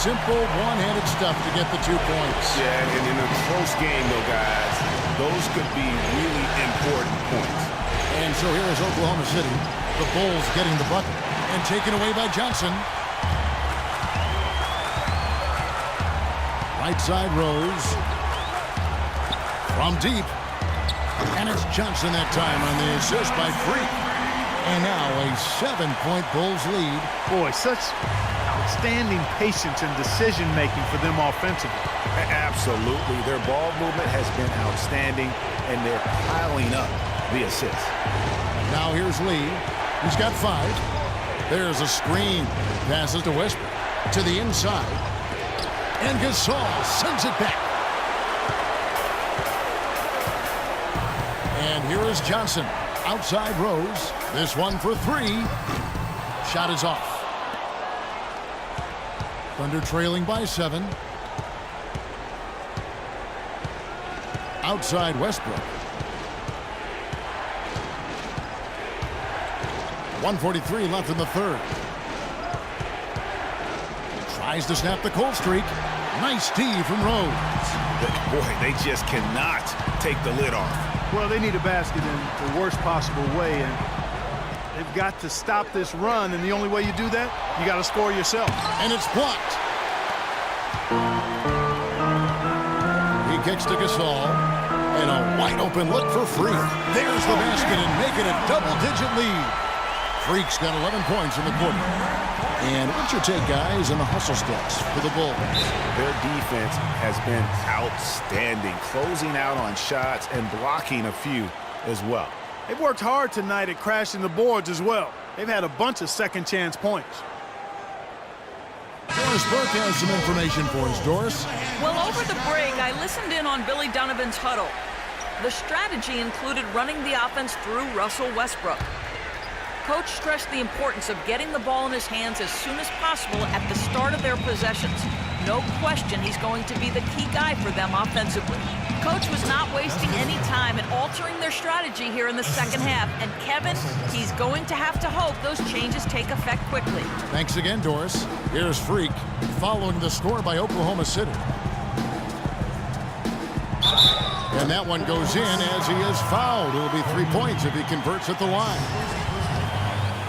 simple one-handed stuff to get the 2 points. Yeah, and in a close game, though, guys, those could be really important points. And so here is Oklahoma City. The Bulls getting the bucket and taken away by Johnson. Right side Rose. From deep. And it's Johnson that time on the assist by Freak. And now a 7-point Bulls lead. Boy, such outstanding patience and decision-making for them offensively. Absolutely. Their ball movement has been outstanding, and they're piling up the assists. Now here's Lee. He's got 5. There's a screen. Passes to Westbrook. To the inside. And Gasol sends it back. And here is Johnson. Outside Rose. This one for 3. Shot is off. Thunder trailing by 7. Outside Westbrook. 1:43 left in the third. Tries to snap the cold streak. Nice D from Rose. Boy, they just cannot take the lid off. Well, they need a basket in the worst possible way, and they've got to stop this run, and the only way you do that, you got to score yourself. And it's blocked. He kicks to Gasol, and a wide open look for Freak. There's the basket and make it a double-digit lead. Freak's got 11 points in the quarter. And what's your take, guys, on the hustle steps for the Bulls? Their defense has been outstanding, closing out on shots and blocking a few as well. They've worked hard tonight at crashing the boards as well. They've had a bunch of second-chance points. Doris Burke has some information for us. Doris? Well, over the break, I listened in on Billy Donovan's huddle. The strategy included running the offense through Russell Westbrook. Coach stressed the importance of getting the ball in his hands as soon as possible at the start of their possessions. No question he's going to be the key guy for them offensively. Coach was not wasting any time in altering their strategy here in the second half. And Kevin, he's going to have to hope those changes take effect quickly. Thanks again, Doris. Here's Freak following the score by Oklahoma City. And that one goes in as he is fouled. It'll be 3 points if he converts at the line.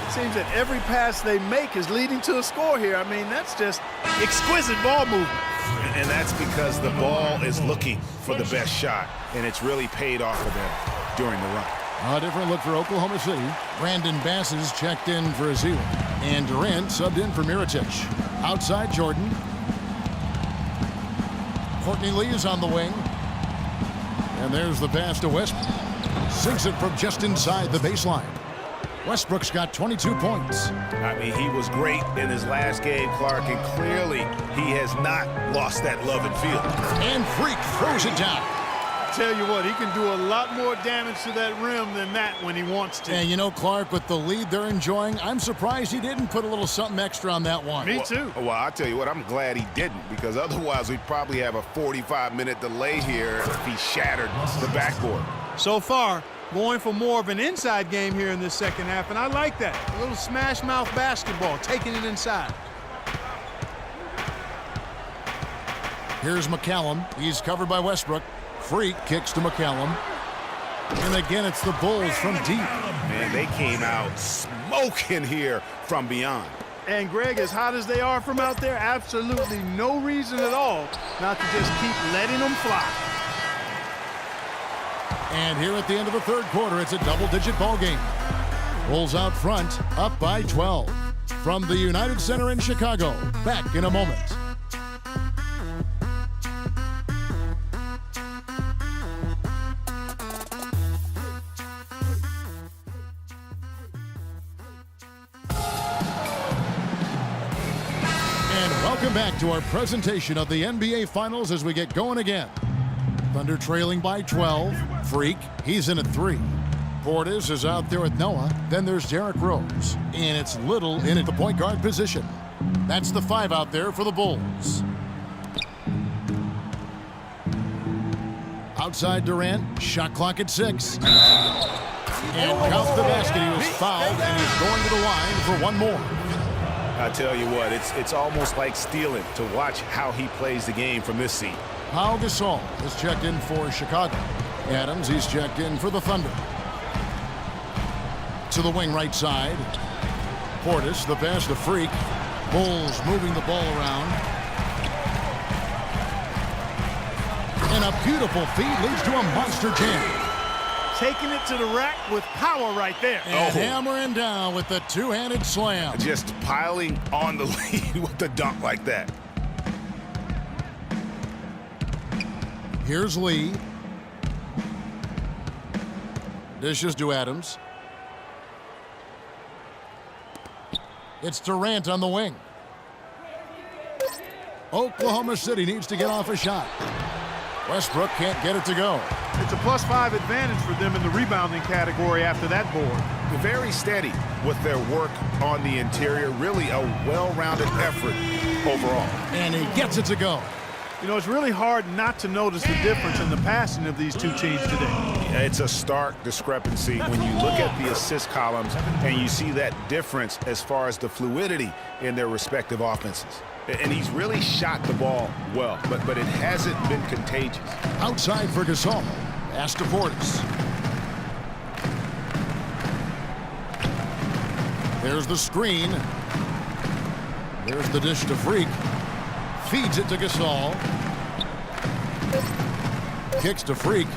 Seems that every pass they make is leading to a score here. I mean, that's just exquisite ball movement. And that's because the ball is looking for the best shot, and it's really paid off for them during the run. A different look for Oklahoma City. Brandon Bass is checked in for Azil. And Durant subbed in for Mirotic. Outside Jordan. Courtney Lee is on the wing. And there's the pass to Westbrook. Sinks it from just inside the baseline. Westbrook's got 22 points. I mean, he was great in his last game, Clark, and clearly he has not lost that love and feel. And Freak throws it down. Tell you what, he can do a lot more damage to that rim than that when he wants to. And you know, Clark, with the lead they're enjoying, I'm surprised he didn't put a little something extra on that one. Me too. Well, I'll tell you what, I'm glad he didn't, because otherwise we'd probably have a 45-minute delay here if he shattered the backboard. So far, going for more of an inside game here in this second half, and I like that. A little smash-mouth basketball, taking it inside. Here's McCallum. He's covered by Westbrook. Freak kicks to McCallum. And again, it's the Bulls from deep. Man, they came out smoking here from beyond. And, Greg, as hot as they are from out there, absolutely no reason at all not to just keep letting them fly. And here at the end of the third quarter, it's a double-digit ball game. Bulls out front, up by 12. From the United Center in Chicago, back in a moment. And welcome back to our presentation of the NBA Finals as we get going again. Thunder trailing by 12. Freak, he's in at 3. Portis is out there with Noah. Then there's Derrick Rose. And it's Little in at the point guard position. That's the 5 out there for the Bulls. Outside Durant, shot clock at 6. And count the basket, he was fouled, and he's going to the line for one more. I tell you what, it's almost like stealing to watch how he plays the game from this seat. Pau Gasol is checked in for Chicago. Adams, he's checked in for the Thunder. To the wing right side. Portis, the pass to Freak. Bulls moving the ball around. And a beautiful feed leads to a monster jam. Taking it to the rack with power right there. And hammering down with the two-handed slam. Just piling on the lead with the dunk like that. Here's Lee. Dishes to Adams. It's Durant on the wing. Oklahoma City needs to get off a shot. Westbrook can't get it to go. It's a +5 advantage for them in the rebounding category after that board. Very steady with their work on the interior. Really a well-rounded effort overall. And he gets it to go. You know, it's really hard not to notice the difference in the passing of these two teams today. It's a stark discrepancy when you look at the assist columns and you see that difference as far as the fluidity in their respective offenses. And he's really shot the ball well, but it hasn't been contagious. Outside for Gasol. Pass to Portis. There's the screen. There's the dish to Freak. Feeds it to Gasol. Kicks to Freak.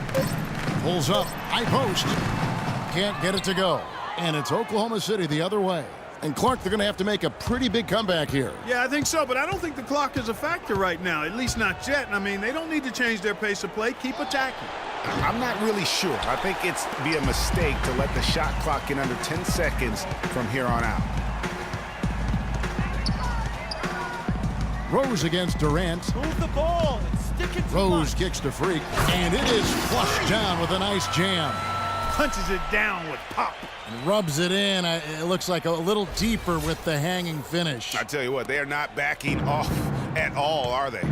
Pulls up. High post. Can't get it to go. And it's Oklahoma City the other way. And Clark, they're going to have to make a pretty big comeback here. Yeah, I think so, but I don't think the clock is a factor right now, at least not yet. I mean, they don't need to change their pace of play. Keep attacking. I'm not really sure. I think it's be a mistake to let the shot clock get under 10 seconds from here on out. Rose against Durant. Move the ball and stick it to Rose kicks to Freak, and it is flushed down with a nice jam. Punches it down with pop. And rubs it in. It looks like a little deeper with the hanging finish. I tell you what, they are not backing off at all, are they?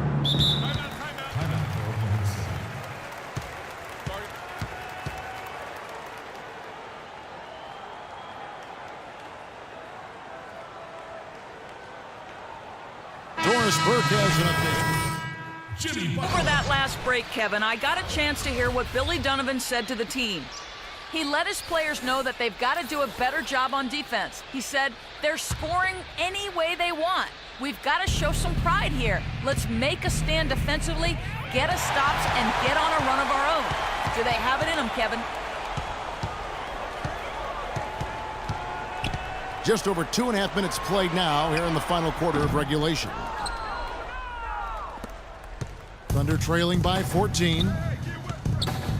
Doris Burke has an official. Over that last break, Kevin, I got a chance to hear what Billy Donovan said to the team. He let his players know that they've got to do a better job on defense. He said, they're scoring any way they want. We've got to show some pride here. Let's make a stand defensively, get us stops, and get on a run of our own. Do they have it in them, Kevin? Just over 2.5 minutes played now here in the final quarter of regulation. Thunder trailing by 14.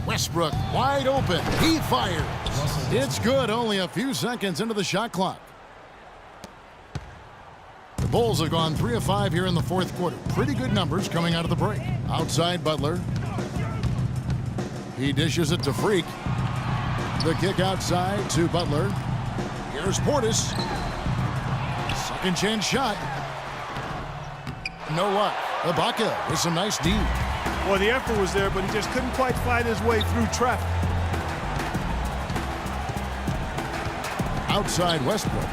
Westbrook wide open. He fires. It's good. Only a few seconds into the shot clock. The Bulls have gone 3 of 5 here in the fourth quarter. Pretty good numbers coming out of the break. Outside Butler. He dishes it to Freak. The kick outside to Butler. Here's Portis. Second chance shot. No luck. Ibaka with some nice D. Well, the effort was there, but he just couldn't quite fight his way through traffic. Outside Westbrook. Look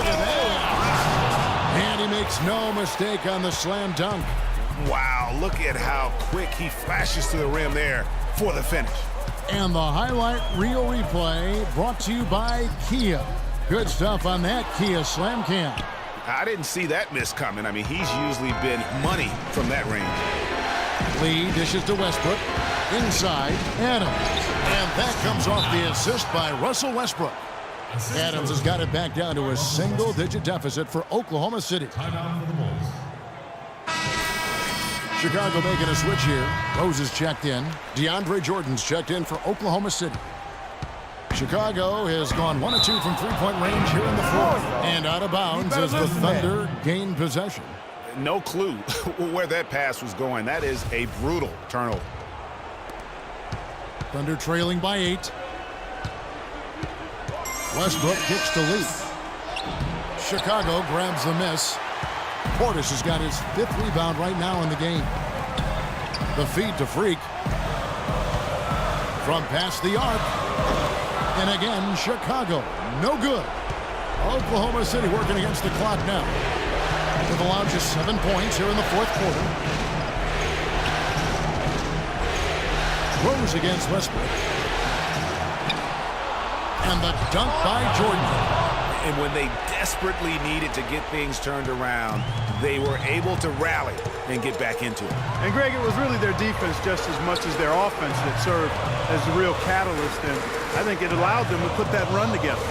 at that. And he makes no mistake on the slam dunk. Wow, look at how quick he flashes to the rim there for the finish. And the highlight reel replay brought to you by Kia. Good stuff on that Kia Slam Cam. I didn't see that miss coming. I mean, he's usually been money from that range. Lee dishes to Westbrook. Inside, Adams. And that comes off the assist by Russell Westbrook. Adams has got it back down to a single-digit deficit for Oklahoma City. Chicago making a switch here. Rose is checked in. DeAndre Jordan's checked in for Oklahoma City. Chicago has gone 1 of 2 from three-point range here in the fourth. And out of bounds as the Thunder gain possession. No clue where that pass was going. That is a brutal turnover. Thunder trailing by 8. Westbrook kicks to Lee. Chicago grabs the miss. Portis has got his 5th rebound right now in the game. The feed to Freak. From past the arc. And again, Chicago, no good. Oklahoma City working against the clock now. They've allowed just 7 points here in the fourth quarter. Rose against Westbrook. And the dunk by Jordan. And when they desperately needed to get things turned around, they were able to rally and get back into it. And Greg, it was really their defense just as much as their offense that served as the real catalyst, and I think it allowed them to put that run together.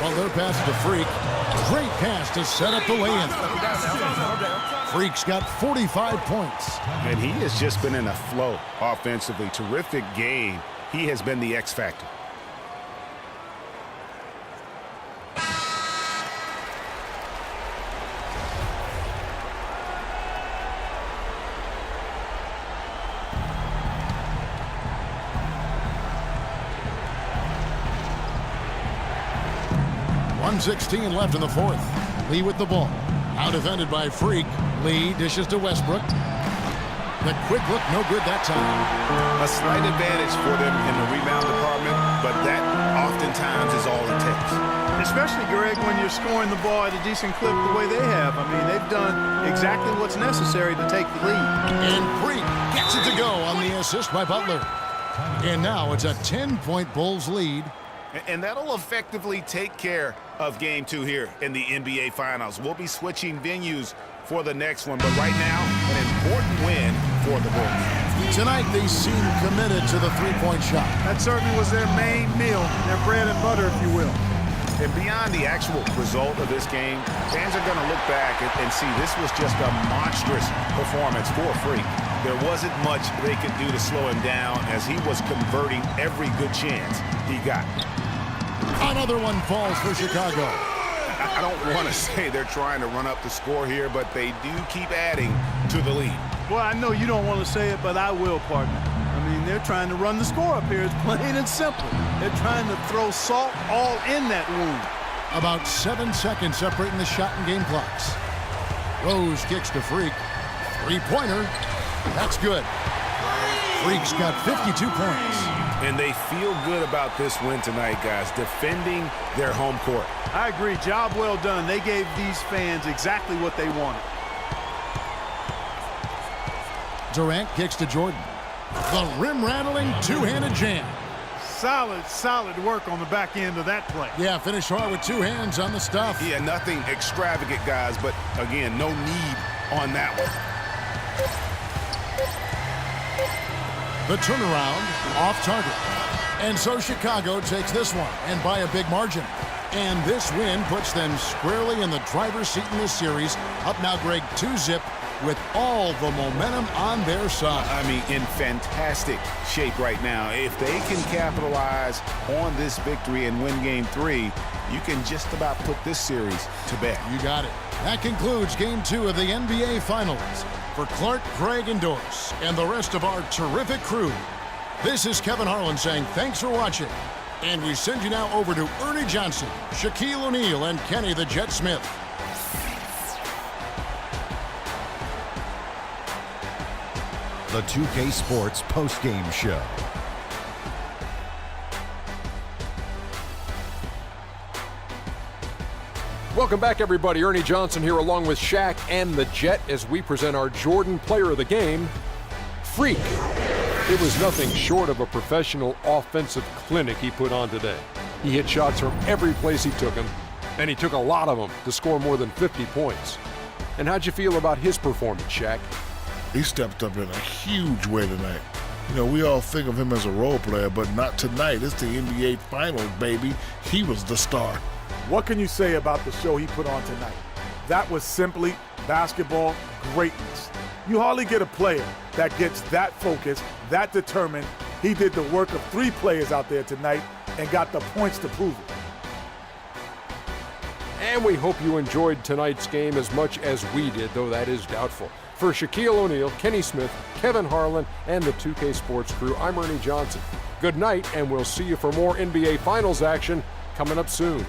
Well, their pass to Freak. Great pass to set up the lay-in. Freak's got 45 points. And he has just been in a flow offensively. Terrific game. He has been the X factor. .16 left in the fourth. Lee with the ball. Now defended by Freak. Lee dishes to Westbrook. The quick look, no good that time. A slight advantage for them in the rebound department, but that oftentimes is all it takes. Especially, Greg, when you're scoring the ball at a decent clip the way they have. I mean, they've done exactly what's necessary to take the lead. And Freak gets it to go on the assist by Butler. And now it's a 10-point Bulls lead. And that'll effectively take care of Game 2 here in the NBA Finals. We'll be switching venues for the next one, but right now, an important win for the Bulls. Tonight, they seem committed to the three-point shot. That certainly was their main meal, their bread and butter, if you will. And beyond the actual result of this game, fans are going to look back and see this was just a monstrous performance for Freak. There wasn't much they could do to slow him down as he was converting every good chance he got. Another one falls for Chicago. I don't want to say they're trying to run up the score here, but they do keep adding to the lead. Well, I know you don't want to say it, but I will, partner. I mean, they're trying to run the score up here. It's plain and simple. They're trying to throw salt all in that wound. About 7 seconds separating the shot and game clocks. Rose kicks to Freak. Three-pointer. That's good. Freak's got 52 points. And they feel good about this win tonight, guys, defending their home court. I agree. Job well done. They gave these fans exactly what they wanted. Durant kicks to Jordan. The rim-rattling two-handed jam. Solid work on the back end of that play. Yeah, finish hard with two hands on the stuff. Yeah, nothing extravagant, guys, but, again, no need on that one. The turnaround off target. And so Chicago takes this one, and by a big margin. And this win puts them squarely in the driver's seat in this series. Up now, Greg, 2-zip with all the momentum on their side. I mean, in fantastic shape right now. If they can capitalize on this victory and win Game 3, you can just about put this series to bed. You got it. That concludes Game 2 of the NBA Finals. For Clark, Craig, and Doris, and the rest of our terrific crew, this is Kevin Harlan saying thanks for watching. And we send you now over to Ernie Johnson, Shaquille O'Neal, and Kenny the Jet Smith. The 2K Sports postgame show. Welcome back, everybody. Ernie Johnson here along with Shaq and the Jet as we present our Jordan Player of the Game, Freak. It was nothing short of a professional offensive clinic he put on today. He hit shots from every place he took them, and he took a lot of them to score more than 50 points. And how'd you feel about his performance, Shaq? He stepped up in a huge way tonight. You know, we all think of him as a role player, but not tonight. It's the NBA Finals, baby. He was the star. What can you say about the show he put on tonight? That was simply basketball greatness. You hardly get a player that gets that focused, that determined. He did the work of 3 players out there tonight and got the points to prove it. And we hope you enjoyed tonight's game as much as we did, though that is doubtful. For Shaquille O'Neal, Kenny Smith, Kevin Harlan, and the 2K Sports crew, I'm Ernie Johnson. Good night, and we'll see you for more NBA Finals action coming up soon.